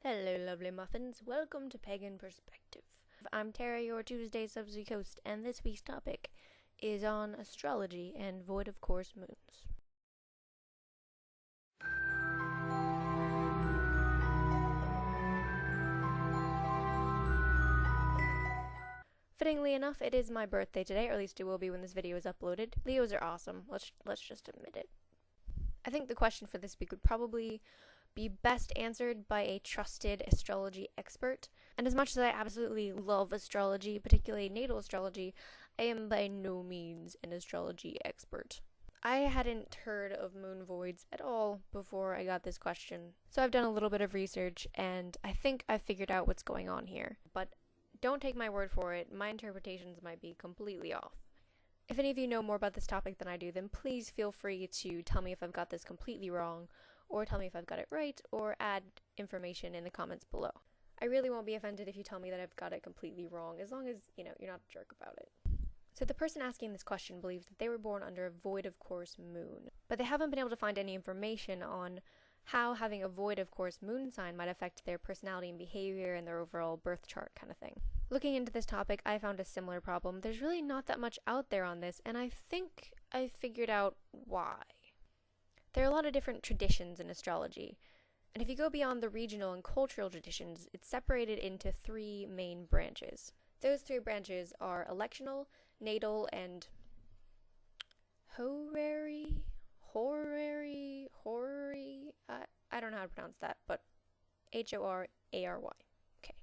Hello lovely muffins, welcome to Pagan Perspective. I'm Tara, your Tuesday Subsea Coast, and this week's topic is on astrology and void-of-course moons. Fittingly enough, it is my birthday today, or at least it will be when this video is uploaded. Leos are awesome, let's just admit it. I think the question for this week would probably be best answered by a trusted astrology expert. And as much as I absolutely love astrology, particularly natal astrology, I am by no means an astrology expert. I hadn't heard of moon voids at all before I got this question, so I've done a little bit of research and I think I've figured out what's going on here. But don't take my word for it, my interpretations might be completely off. If any of you know more about this topic than I do, then please feel free to tell me if I've got this completely wrong, or tell me if I've got it right, or add information in the comments below. I really won't be offended if you tell me that I've got it completely wrong, as long as, you're not a jerk about it. So the person asking this question believes that they were born under a void-of-course moon, but they haven't been able to find any information on how having a void-of-course moon sign might affect their personality and behavior and their overall birth chart kind of thing. Looking into this topic, I found a similar problem. There's really not that much out there on this, and I think I figured out why. There are a lot of different traditions in astrology, and if you go beyond the regional and cultural traditions, it's separated into three main branches. Those three branches are electional, natal, and horary. I don't know how to pronounce that, but Horary. Okay.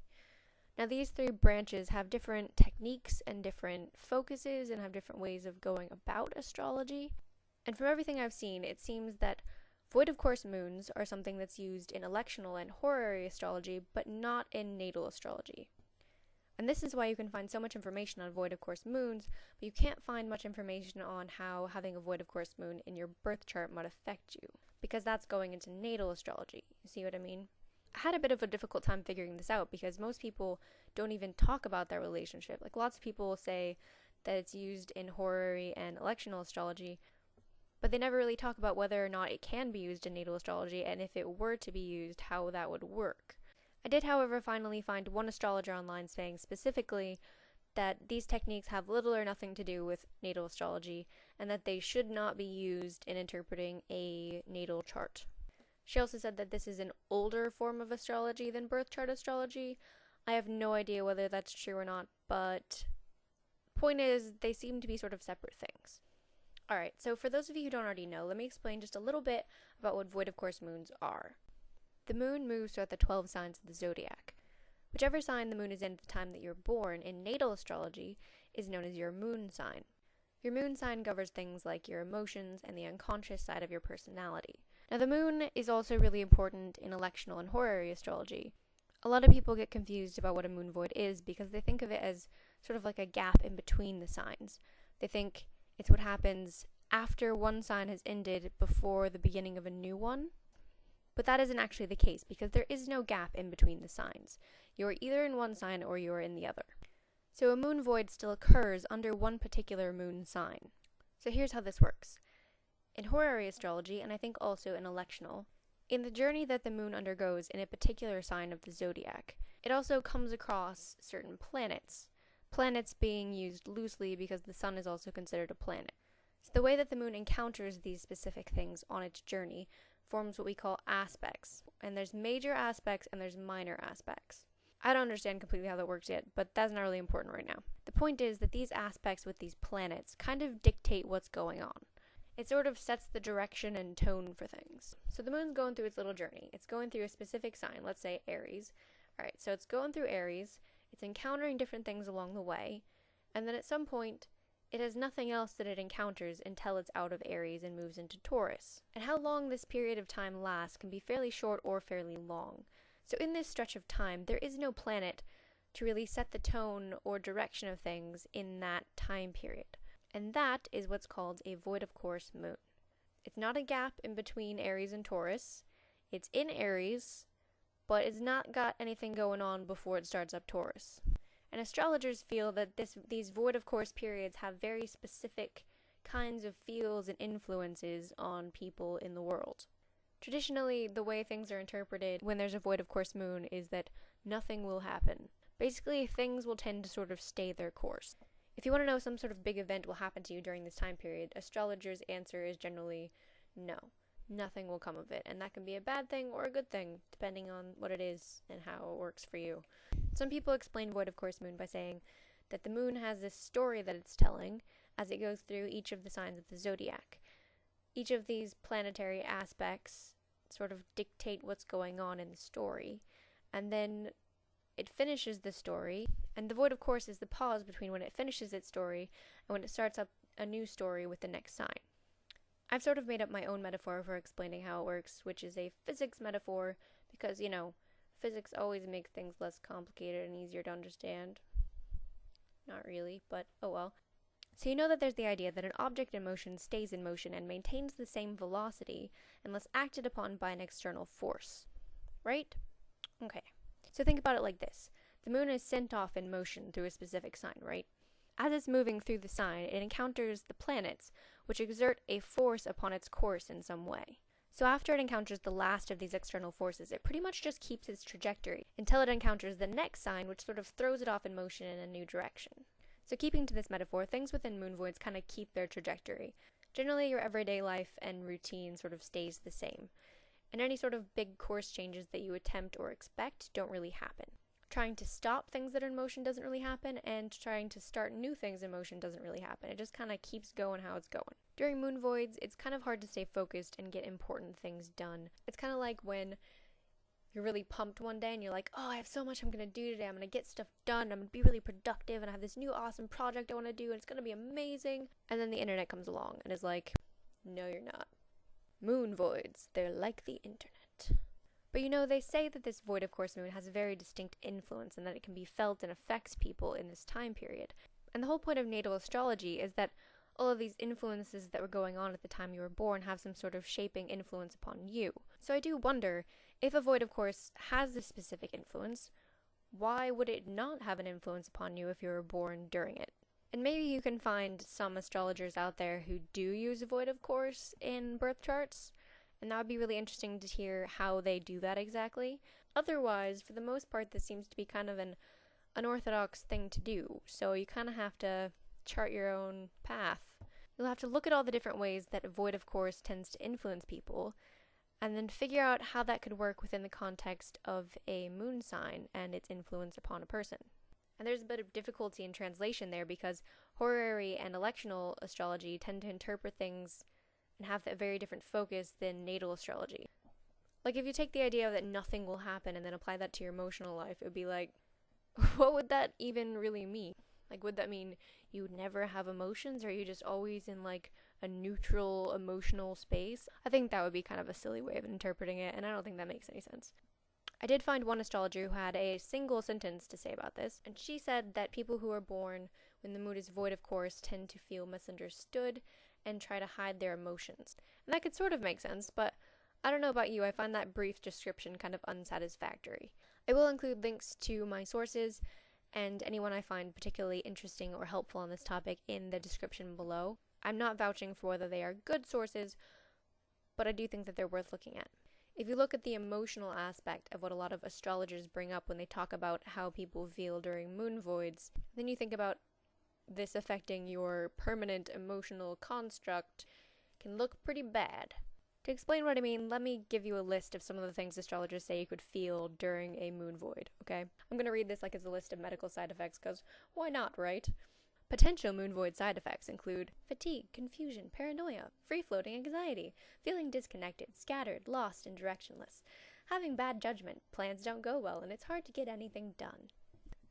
Now these three branches have different techniques and different focuses and have different ways of going about astrology. And from everything I've seen, it seems that void-of-course moons are something that's used in electional and horary astrology, but not in natal astrology. And this is why you can find so much information on void-of-course moons, but you can't find much information on how having a void-of-course moon in your birth chart might affect you, because that's going into natal astrology. You see what I mean? I had a bit of a difficult time figuring this out because most people don't even talk about that relationship. Like, lots of people will say that it's used in horary and electional astrology, but they never really talk about whether or not it can be used in natal astrology, and if it were to be used, how that would work. I did, however, finally find one astrologer online saying specifically that these techniques have little or nothing to do with natal astrology, and that they should not be used in interpreting a natal chart. She also said that this is an older form of astrology than birth chart astrology. I have no idea whether that's true or not, but point is, they seem to be sort of separate things. Alright, so for those of you who don't already know, let me explain just a little bit about what void-of-course moons are. The moon moves throughout the 12 signs of the zodiac. Whichever sign the moon is in at the time that you're born in natal astrology is known as your moon sign. Your moon sign governs things like your emotions and the unconscious side of your personality. Now, the moon is also really important in electional and horary astrology. A lot of people get confused about what a moon void is because they think of it as sort of like a gap in between the signs. They think it's what happens after one sign has ended before the beginning of a new one. But that isn't actually the case because there is no gap in between the signs. You're either in one sign or you're in the other. So a moon void still occurs under one particular moon sign. So here's how this works. In horary astrology, and I think also in electional, in the journey that the moon undergoes in a particular sign of the zodiac, it also comes across certain planets. Planets being used loosely because the sun is also considered a planet. So the way that the moon encounters these specific things on its journey forms what we call aspects. And there's major aspects and there's minor aspects. I don't understand completely how that works yet, but that's not really important right now. The point is that these aspects with these planets kind of dictate what's going on. It sort of sets the direction and tone for things. So the moon's going through its little journey. It's going through a specific sign, let's say Aries. Alright, so it's going through Aries, it's encountering different things along the way, and then at some point, it has nothing else that it encounters until it's out of Aries and moves into Taurus. And how long this period of time lasts can be fairly short or fairly long. So in this stretch of time, there is no planet to really set the tone or direction of things in that time period. And that is what's called a void-of-course moon. It's not a gap in between Aries and Taurus. It's in Aries, but it's not got anything going on before it starts up Taurus. And astrologers feel that these void-of-course periods have very specific kinds of feels and influences on people in the world. Traditionally, the way things are interpreted when there's a void of course moon is that nothing will happen. Basically, things will tend to sort of stay their course. If you want to know some sort of big event will happen to you during this time period, astrologers' answer is generally no. Nothing will come of it, and that can be a bad thing or a good thing, depending on what it is and how it works for you. Some people explain void of course moon by saying that the moon has this story that it's telling as it goes through each of the signs of the zodiac. Each of these planetary aspects sort of dictate what's going on in the story, and then it finishes the story, and the void of course is the pause between when it finishes its story and when it starts up a new story with the next sign. I've sort of made up my own metaphor for explaining how it works, which is a physics metaphor, because, physics always makes things less complicated and easier to understand. Not really, but oh well. So you know that there's the idea that an object in motion stays in motion and maintains the same velocity unless acted upon by an external force, right? Okay. So think about it like this. The moon is sent off in motion through a specific sign, right? As it's moving through the sign, it encounters the planets, which exert a force upon its course in some way. So after it encounters the last of these external forces, it pretty much just keeps its trajectory until it encounters the next sign, which sort of throws it off in motion in a new direction. So keeping to this metaphor, things within moon voids kind of keep their trajectory. Generally, your everyday life and routine sort of stays the same, and any sort of big course changes that you attempt or expect don't really happen. Trying to stop things that are in motion doesn't really happen, and trying to start new things in motion doesn't really happen. It just kind of keeps going how it's going. During moon voids, it's kind of hard to stay focused and get important things done. It's kind of like when you're really pumped one day and you're like, oh, I have so much I'm going to do today. I'm going to get stuff done. I'm going to be really productive, and I have this new awesome project I want to do, and it's going to be amazing. And then the internet comes along and is like, no, you're not. Moon voids, they're like the internet. But they say that this void of course moon has a very distinct influence and that it can be felt and affects people in this time period. And the whole point of natal astrology is that all of these influences that were going on at the time you were born have some sort of shaping influence upon you. So I do wonder, if a void of course has this specific influence, why would it not have an influence upon you if you were born during it? And maybe you can find some astrologers out there who do use a void of course in birth charts, and that would be really interesting to hear how they do that exactly. Otherwise, for the most part, this seems to be kind of an unorthodox thing to do, so you kind of have to chart your own path. You'll have to look at all the different ways that a void of course tends to influence people, and then figure out how that could work within the context of a moon sign and its influence upon a person. And there's a bit of difficulty in translation there because horary and electional astrology tend to interpret things and have a very different focus than natal astrology. Like, if you take the idea that nothing will happen and then apply that to your emotional life, it would be like, what would that even really mean? Like, would that mean you would never have emotions, or are you just always in, like, a neutral emotional space? I think that would be kind of a silly way of interpreting it, and I don't think that makes any sense. I did find one astrologer who had a single sentence to say about this, and she said that people who are born when the moon is void of course tend to feel misunderstood and try to hide their emotions. And that could sort of make sense, but I don't know about you, I find that brief description kind of unsatisfactory. I will include links to my sources and anyone I find particularly interesting or helpful on this topic in the description below. I'm not vouching for whether they are good sources, but I do think that they're worth looking at. If you look at the emotional aspect of what a lot of astrologers bring up when they talk about how people feel during moon voids, then you think about this affecting your permanent emotional construct, can look pretty bad. To explain what I mean, let me give you a list of some of the things astrologers say you could feel during a moon void, okay? I'm going to read this like it's a list of medical side effects, because why not, right? Potential moon void side effects include fatigue, confusion, paranoia, free-floating anxiety, feeling disconnected, scattered, lost, and directionless, having bad judgment, plans don't go well, and it's hard to get anything done.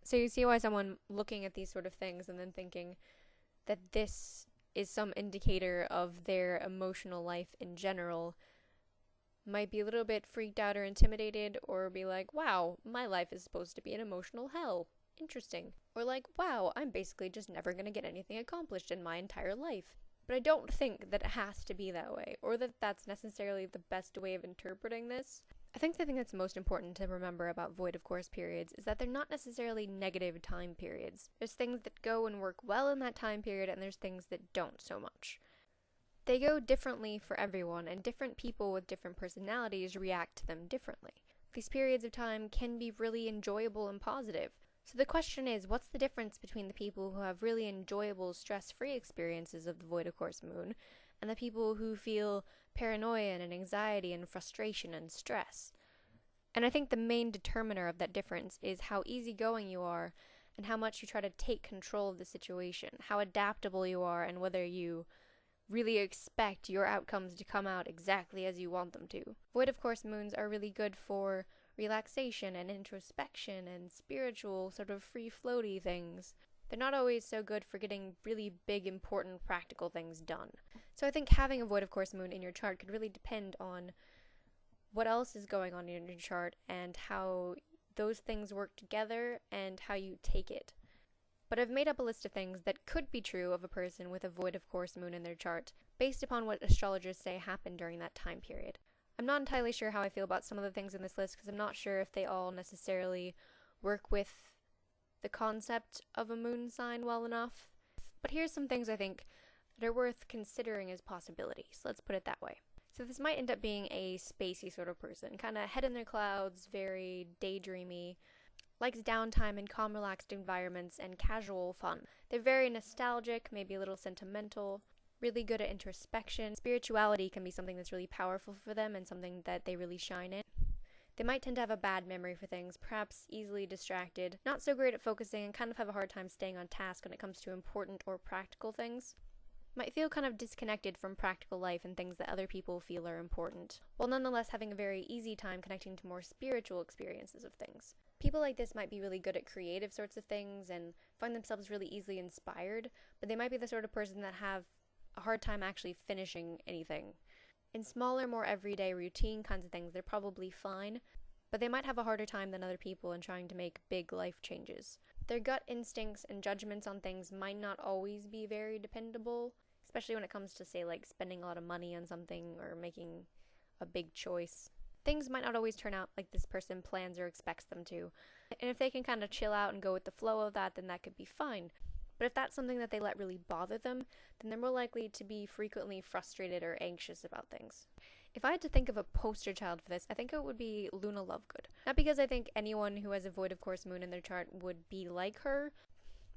So you see why someone looking at these sort of things and then thinking that this is some indicator of their emotional life in general might be a little bit freaked out or intimidated, or be like, wow, my life is supposed to be an emotional hell. Interesting. Or like, wow, I'm basically just never going to get anything accomplished in my entire life. But I don't think that it has to be that way, or that that's necessarily the best way of interpreting this. I think the thing that's most important to remember about void of course periods is that they're not necessarily negative time periods. There's things that go and work well in that time period, and there's things that don't so much. They go differently for everyone, and different people with different personalities react to them differently. These periods of time can be really enjoyable and positive. So the question is, what's the difference between the people who have really enjoyable, stress-free experiences of the void-of-course moon and the people who feel paranoia and anxiety and frustration and stress? And I think the main determiner of that difference is how easygoing you are and how much you try to take control of the situation, how adaptable you are, and whether you really expect your outcomes to come out exactly as you want them to. Void-of-course moons are really good for relaxation and introspection and spiritual, sort of free-floaty things. They're not always so good for getting really big, important, practical things done. So I think having a void-of-course moon in your chart could really depend on what else is going on in your chart and how those things work together and how you take it. But I've made up a list of things that could be true of a person with a void-of-course moon in their chart, based upon what astrologers say happened during that time period. I'm not entirely sure how I feel about some of the things in this list, because I'm not sure if they all necessarily work with the concept of a moon sign well enough. But here's some things I think that are worth considering as possibilities. Let's put it that way. So this might end up being a spacey sort of person, kind of head in their clouds, very daydreamy, likes downtime in calm, relaxed environments and casual fun. They're very nostalgic, maybe a little sentimental, really good at introspection. Spirituality can be something that's really powerful for them and something that they really shine in. They might tend to have a bad memory for things, perhaps easily distracted, not so great at focusing, and kind of have a hard time staying on task when it comes to important or practical things. Might feel kind of disconnected from practical life and things that other people feel are important, while nonetheless having a very easy time connecting to more spiritual experiences of things. People like this might be really good at creative sorts of things and find themselves really easily inspired, but they might be the sort of person that have a hard time actually finishing anything. In smaller, more everyday, routine kinds of things, they're probably fine, but they might have a harder time than other people in trying to make big life changes. Their gut instincts and judgments on things might not always be very dependable, especially when it comes to, say, like spending a lot of money on something or making a big choice. Things might not always turn out like this person plans or expects them to. And if they can kind of chill out and go with the flow of that, then that could be fine. But if that's something that they let really bother them, then they're more likely to be frequently frustrated or anxious about things. If I had to think of a poster child for this, I think it would be Luna Lovegood. Not because I think anyone who has a void-of-course moon in their chart would be like her,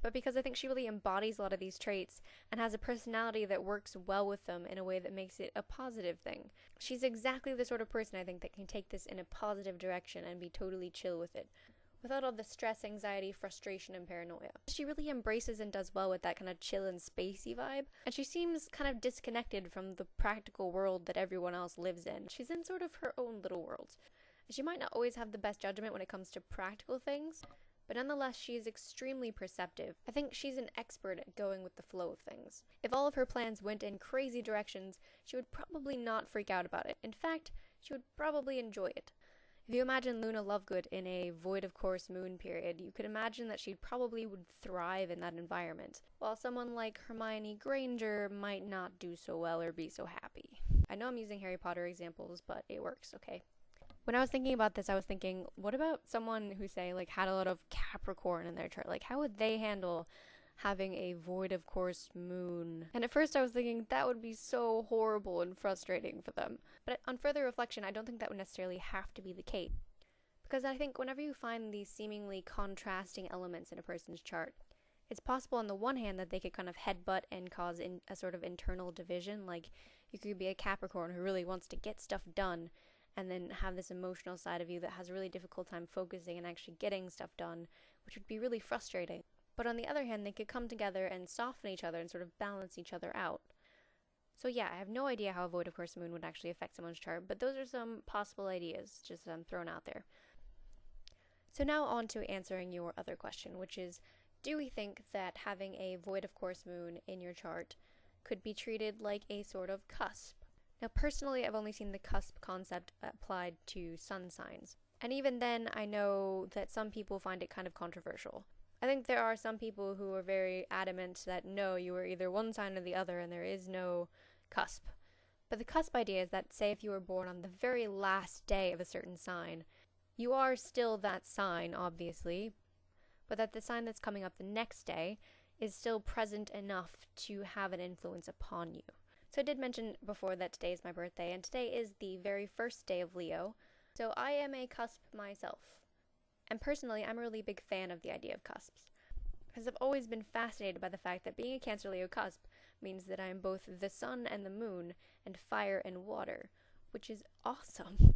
but because I think she really embodies a lot of these traits and has a personality that works well with them in a way that makes it a positive thing. She's exactly the sort of person I think that can take this in a positive direction and be totally chill with it, without all the stress, anxiety, frustration, and paranoia. She really embraces and does well with that kind of chill and spacey vibe, and she seems kind of disconnected from the practical world that everyone else lives in. She's in sort of her own little world. She might not always have the best judgment when it comes to practical things, but nonetheless, she is extremely perceptive. I think she's an expert at going with the flow of things. If all of her plans went in crazy directions, she would probably not freak out about it. In fact, she would probably enjoy it. If you imagine Luna Lovegood in a void-of-course moon period, you could imagine that she probably would thrive in that environment, while someone like Hermione Granger might not do so well or be so happy. I know I'm using Harry Potter examples, but it works, okay? When I was thinking about this, I was thinking, what about someone who, say, like, had a lot of Capricorn in their chart? Like, how would they handle having a void-of-course moon? And at first I was thinking that would be so horrible and frustrating for them. But on further reflection, I don't think that would necessarily have to be the case. Because I think whenever you find these seemingly contrasting elements in a person's chart, it's possible on the one hand that they could kind of headbutt and cause a sort of internal division. Like, you could be a Capricorn who really wants to get stuff done, and then have this emotional side of you that has a really difficult time focusing and actually getting stuff done, which would be really frustrating. But on the other hand, they could come together and soften each other and sort of balance each other out. So yeah, I have no idea how a void-of-course moon would actually affect someone's chart, but those are some possible ideas just thrown out there. So now on to answering your other question, which is, do we think that having a void-of-course moon in your chart could be treated like a sort of cusp? Now, personally, I've only seen the cusp concept applied to sun signs. And even then, I know that some people find it kind of controversial. I think there are some people who are very adamant that no, you are either one sign or the other, and there is no cusp. But the cusp idea is that, say if you were born on the very last day of a certain sign, you are still that sign, obviously, but that the sign that's coming up the next day is still present enough to have an influence upon you. So I did mention before that today is my birthday, and today is the very first day of Leo. So I am a cusp myself. And personally, I'm a really big fan of the idea of cusps, because I've always been fascinated by the fact that being a Cancer Leo cusp means that I am both the sun and the moon, and fire and water, which is awesome.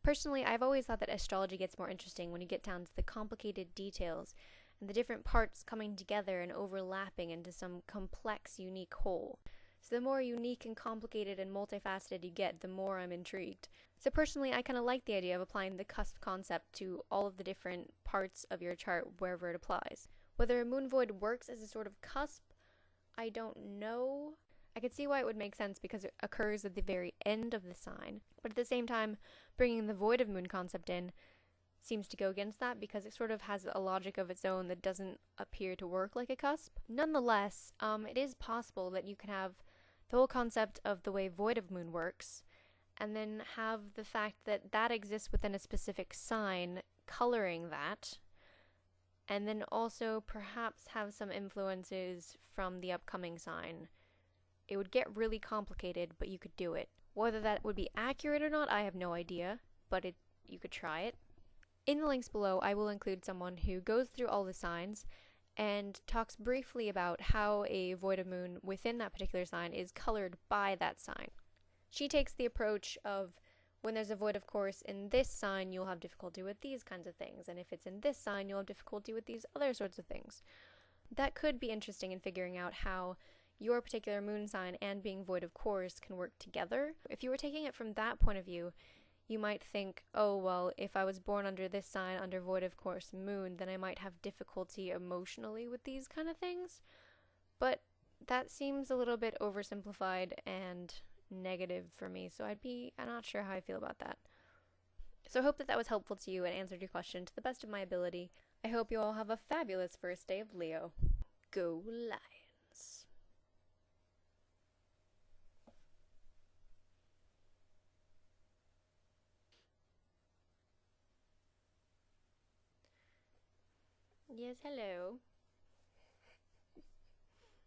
Personally, I've always thought that astrology gets more interesting when you get down to the complicated details and the different parts coming together and overlapping into some complex, unique whole. So the more unique and complicated and multifaceted you get, the more I'm intrigued. So personally, I kind of like the idea of applying the cusp concept to all of the different parts of your chart wherever it applies. Whether a moon void works as a sort of cusp, I don't know. I could see why it would make sense because it occurs at the very end of the sign, but at the same time, bringing the void of moon concept in seems to go against that because it sort of has a logic of its own that doesn't appear to work like a cusp. Nonetheless, it is possible that you can have the whole concept of the way void of moon works, and then have the fact that that exists within a specific sign coloring that, and then also perhaps have some influences from the upcoming sign. It would get really complicated, but you could do it. Whether that would be accurate or not, I have no idea, but you could try it. In the links below, I will include someone who goes through all the signs and talks briefly about how a void of moon within that particular sign is colored by that sign. She takes the approach of, when there's a void of course in this sign, you'll have difficulty with these kinds of things, and if it's in this sign, you'll have difficulty with these other sorts of things. That could be interesting in figuring out how your particular moon sign and being void of course can work together. If you were taking it from that point of view, you might think, oh, well, if I was born under this sign, under void of course moon, then I might have difficulty emotionally with these kind of things. But that seems a little bit oversimplified and negative for me, so I'm not sure how I feel about that. So I hope that was helpful to you and answered your question to the best of my ability. I hope you all have a fabulous first day of Leo. Go Lions! Yes, hello.